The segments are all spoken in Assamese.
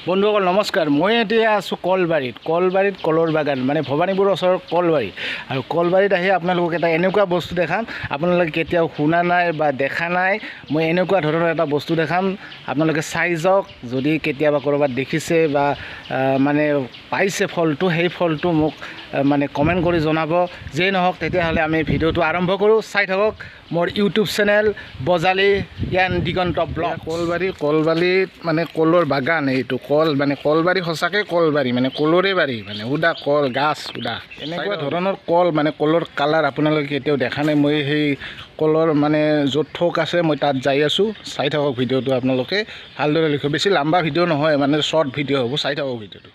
বন্ধুসকল নমস্কাৰ। মই এতিয়া আছোঁ কলবাৰীত কলৰ বাগান মানে ভৱানীপুৰৰ ওচৰৰ কলবাৰী। আৰু কলবাৰীত আহি আপোনালোকক এটা এনেকুৱা বস্তু দেখাম আপোনালোকে কেতিয়াও শুনা নাই বা দেখা নাই। মই এনেকুৱা ধৰণৰ এটা বস্তু দেখাম, আপোনালোকে চাই যাওক। যদি কেতিয়াবা ক'ৰবাত দেখিছে বা মানে পাইছে ফলটো, সেই ফলটো মোক মানে কমেণ্ট কৰি জনাব। যেই নহওক তেতিয়াহ'লে আমি ভিডিঅ'টো আৰম্ভ কৰোঁ। চাই থাকক মোৰ ইউটিউব চেনেল বজালি জ্ঞান দিগন্ত ব্লগ। কলবাৰীত মানে কলৰ বাগান, এইটো কল মানে কলবাৰী, সঁচাকৈ কলবাৰী মানে কলৰে বাৰী, মানে সুদা কল গাছ সুদা এনেকুৱা ধৰণৰ কল। মানে কলৰ কালাৰ আপোনালোকে কেতিয়াও দেখা নাই। মই সেই কলৰ মানে য'ত থোক আছে মই তাত যাই আছোঁ। চাই থাকক ভিডিঅ'টো, আপোনালোকে ভালদৰে লিখক। বেছি লম্বা ভিডিঅ' নহয়, মানে শ্বৰ্ট ভিডিঅ' হ'ব। চাই থাকক ভিডিঅ'টো।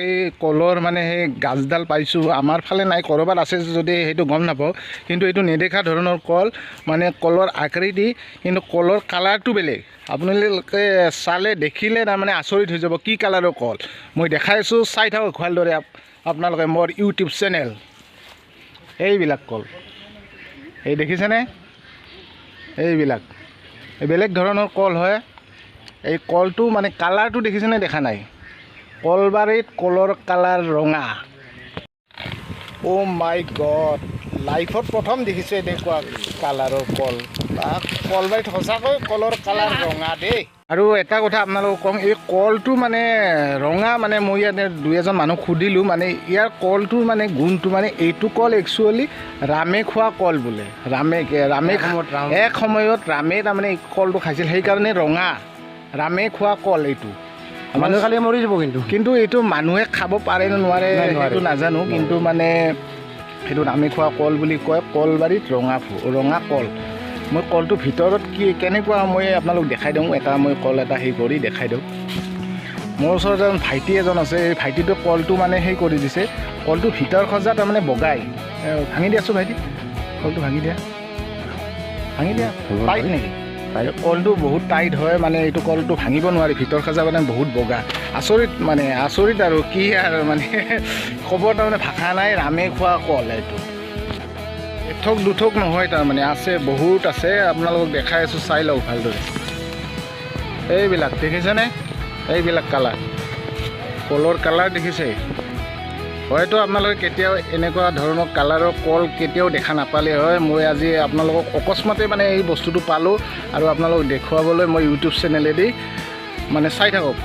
এই কলৰ মানে সেই গাছডাল পাইছোঁ, আমাৰ ফালে নাই, ক'ৰবাত আছে যদি সেইটো গম নাপাওঁ। কিন্তু এইটো নেদেখা ধৰণৰ কল, মানে কলৰ আকৃতি, কিন্তু কলৰ কালাৰটো বেলেগ। আপোনালোকে চালে দেখিলে তাৰমানে আচৰিত হৈ যাব, কি কালাৰৰ কল মই দেখাইছোঁ। চাই থাকক ভালদৰে আপোনালোকে মোৰ ইউটিউব চেনেল। এইবিলাক কল এই দেখিছেনে, এইবিলাক বেলেগ ধৰণৰ কল হয়। এই কলটো মানে কালাৰটো দেখিছেনে, দেখা নাই? কলবাৰীত কলৰ কালাৰ ৰঙা। অ' মাই গড, লাইফত প্ৰথম দেখিছোঁ এনেকুৱা কালাৰৰ কল। কলবাৰীত সঁচাকৈ কলৰ কালাৰ ৰঙা দেই। আৰু এটা কথা আপোনালোকক কওঁ, এই কলটো মানে ৰঙা, মানে মই ইয়াতে দুই এজন মানুহ সুধিলোঁ, মানে ইয়াৰ কলটোৰ মানে গুণটো, মানে এইটো কল একচুৱেলি ৰামে খোৱা কল বোলে। ৰামে এক সময়ত ৰামে তাৰমানে এই কলটো খাইছিল, সেইকাৰণে ৰঙা। ৰামে খোৱা কল এইটো। মানুহে খালি মৰি যাব, কিন্তু এইটো মানুহে খাব পাৰে নে নোৱাৰে সেইটো নাজানো, কিন্তু মানে সেইটো ৰামে খোৱা কল বুলি কয়। কলবাৰীত ৰঙা কল। মই কলটো ভিতৰত কেনেকুৱা মই আপোনালোক দেখাই দিওঁ। মই কল এটা হেৰি কৰি দেখাই দিওঁ। মোৰ ওচৰত এজন ভাইটি এজন আছে, এই ভাইটিটো কলটো মানে হেৰি কৰি দিছে। কলটো ভিতৰ সজা তাৰমানে বগাই। ভাঙি দিয়াছোঁ ভাইটি, কলটো ভাঙি দিয়া টাইট নেকি? কলটো বহুত টাইট হয়, মানে এইটো কলটো ভাঙিব নোৱাৰি, ভিতৰ সজা মানে বহুত বগা। আচৰিত আৰু কি আৰু মানে ক'ব তাৰমানে ভাষা নাই। ৰামে খোৱা কল এইটো। এঠোক দুঠোক নহয়, তাৰমানে আছে, বহুত আছে। আপোনালোকক দেখাই আছোঁ, চাই লওক ভালদৰে। এইবিলাক দেখিছেনে, এইবিলাক কালাৰ, কলৰ কালাৰ দেখিছে? হয়তো আপোনালোকে কেতিয়াও এনেকুৱা ধৰণৰ কালাৰৰ কল কেতিয়াও দেখা নাপালে হয়। মই আজি আপোনালোকক অকস্মাতে মানে এই বস্তুটো পালোঁ, আৰু আপোনালোকক দেখুৱাবলৈ মই ইউটিউব চেনেলেদি মানে চাই থাকক।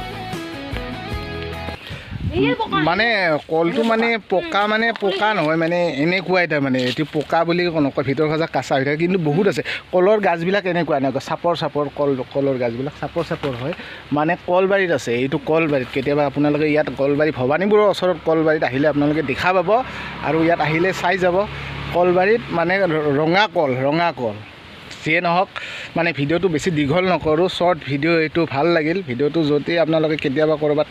মানে কলটো মানে পকা নহয়, মানে এনেকুৱাই তাৰমানে। এইটো পকা বুলি নকয়, ভিতৰ সজা কাঁচা হৈ থাকে, কিন্তু বহুত আছে। কলৰ গাছবিলাক এনেকুৱা চাপৰ কলৰ গাছবিলাক চাপৰ হয়। মানে কলবাৰীত আছে, এইটো কলবাৰীত। কেতিয়াবা আপোনালোকে ইয়াত কলবাৰী ভৱানীপুৰৰ ওচৰত কলবাৰীত আহিলে আপোনালোকে দেখা পাব, আৰু ইয়াত আহিলে চাই যাব। কলবাৰীত মানে ৰঙা কল। যিয়ে নহওক, মানে ভিডিঅ'টো বেছি দীঘল নকৰোঁ, শ্বৰ্ট ভিডিঅ'। এইটো ভাল লাগিল ভিডিঅ'টো। যদি আপোনালোকে কেতিয়াবা ক'ৰবাত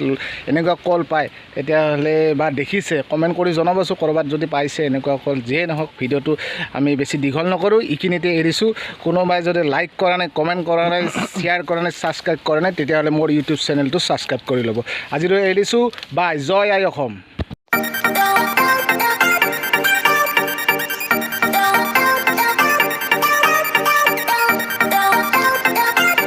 এনেকুৱা কল পায় তেতিয়াহ'লে বা দেখিছে, কমেণ্ট কৰি জনাবচোন ক'ৰবাত যদি পাইছে এনেকুৱা কল। যিয়ে নহওক, ভিডিঅ'টো আমি বেছি দীঘল নকৰোঁ, এইখিনিতে এৰিছোঁ। কোনোবাই যদি লাইক কৰা নাই, কমেণ্ট কৰা নাই, শ্বেয়াৰ কৰা নাই, ছাবস্ক্ৰাইব কৰা নাই, তেতিয়াহ'লে মোৰ ইউটিউব চেনেলটো ছাবস্ক্ৰাইব কৰি ল'ব। আজিলৈ এৰিছোঁ। বাই, জয় আই অসম।